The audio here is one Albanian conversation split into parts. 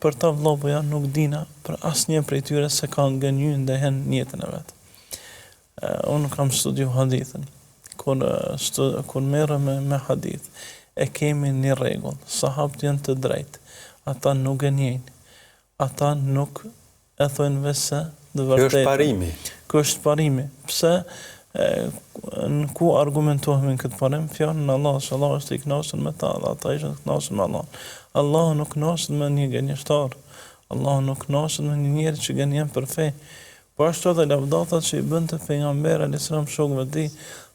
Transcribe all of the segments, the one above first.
për ta vëllai janë nuk dina për asnjë prej tyre se kanë gënjy ndehen në jetën e vet. Unë kam studiu hadithin. Kur merrem me hadith, e kemi një rregull. Sahabët janë të drejtë. Ata nuk gënjejnë. Ata nuk e thonë vetë të vërtetë. Kjo është parimi. Kjo është parimi. Pse në ku argumentohemi në këtë parim? Fjalën e Allahut, se Allah është i kënaqur me ta, dhe ata ishin të kënaqur me Allah. Allahu nuk kënaqet me një gënjeshtar. Allahu nuk kënaqet me një njeri që gënjen për fe. Po ashtu edhe lavdatat që i bënte pejgamberi alayhis salam shokëve të tij,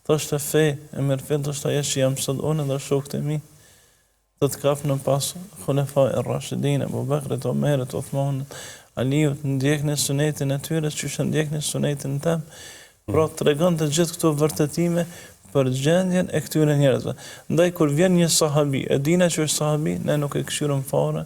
thoshte fe, e merr fe, thoshte ajo që jam sot unë dhe shokët e mi. Të kapnë pas Khulafa ar-Rashidin, Abu Bakrit, Omerit, Uthmanit, Aliut, ndjekni sunetin e tyre, që ndjekni sunetin tëm. Pra tregon të gjithë këto vërtetime për gjendjen e këtyre njerëzve. Ndaj kur vjen një sahabi, e dina që është sahabi, ne nuk e këshirëm fare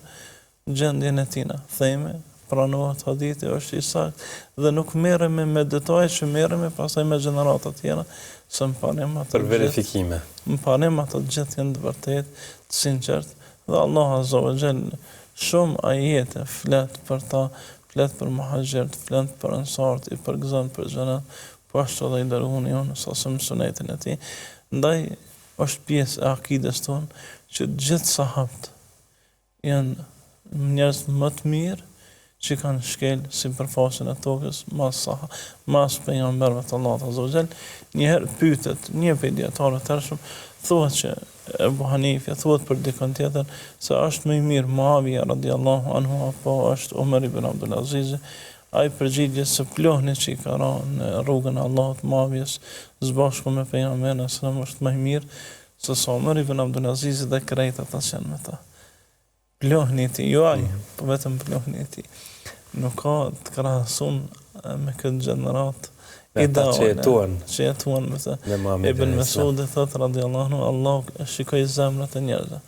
gjendjen e tina. Theme, pranohet hadithi, është i saktë dhe nuk merremi me detaje që merremi pastaj me gjenerata të tjera, se më panem ato për verifikime. Më panem ato gjithë janë të vërtetë, të sinqertë, dhe Allah Azza wa Jall shumë ajete flet për ta, flet për muhaxhirët, flet për ansarët, i përgëzon për xhenat, po ashtu edhe i dërguari jonë sasëm sunetin e tij. Ndaj është pjesë e akides tonë që gjithë sahabët janë njerëz më të mirë që kanë shkel sipërfaqen e tokës mas pejgamberëve të Allahut Azza wa Jall. Njëherë pyetet një prej dietarëve të tërshëm, thuhet që Ebu Hanife thuhet për dikon tjetër se është më i mirë Muawiya radhiyallahu anhu apo është Umar ibn Abdul Aziz. Ai përgjigjet se plohni që i ka rënë në rrugën e Allahut Muawiyas zbashku me pejgamberin sallallahu është më i mirë se sa Umar ibn Abdul Aziz dhe krejt ata që janë me ta. Plohni ti, jo ai, po vetëm plohni ti. Nuk ka të krahasun me këtë gjenerat që jetuan me të. Ibn Mesud thot radhiyallahu anhu, Allah shikoi zemrat e njerëzve.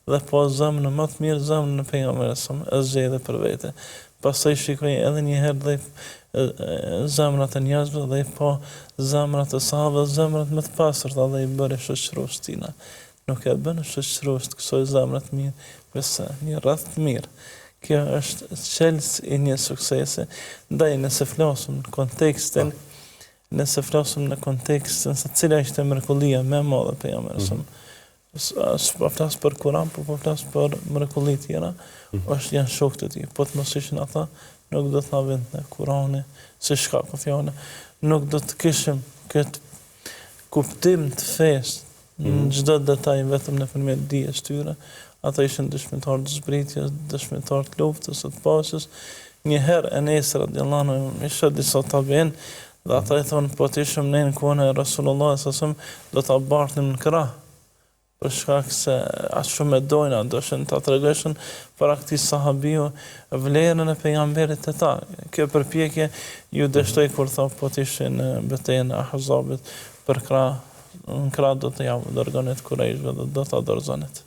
Dhe po zemrën më të mirë, zemrën e pejgamberit sallallahu e zgjedhë për vete. Pastaj shikoi edhe një herë dhe zemrat e njerëzve dhe po zemrat e sahabëve, zemrat më të pastërta dhe i bëri shoqërues tina. Nuk e bën shoqërues kësaj zemre të mirë, përse një rreth të mirë. Kjo është çelës i një suksesi. Ndaj nëse flasim në kontekstin se cila ishte mrekullia më e madhe pejgamberit. Po flas për Kur'an, po flas për mrekulli tjera, është janë shokët e tij. Po të mos ishin ata, nuk do të na vinte Kur'ani se shka po fjala. Nuk do të kishim këtë kuptim të fesë në çdo detaj vetëm nëpërmjet dijes tyre. Ata ishin dëshmitar të zbritjes, dëshmitar të luftës, të paqes. Një herë Enes radhiyallahu anhu ishte disa tabiin dhe ata i thonë po të ishim ne në kohën e Rasulullah sallallahu do ta bartnim në krah. Për shkak se as shumë e dojna, dëshën ta tregoshën për këtij sahabiu vlerën e pejgamberit të ta. Kjo përpjekje ju dështoi kur tha po të ishin në betejën e Ahzabit për krah, në krah do të javë dërgonet Kurajshve dhe do ta dorëzonet.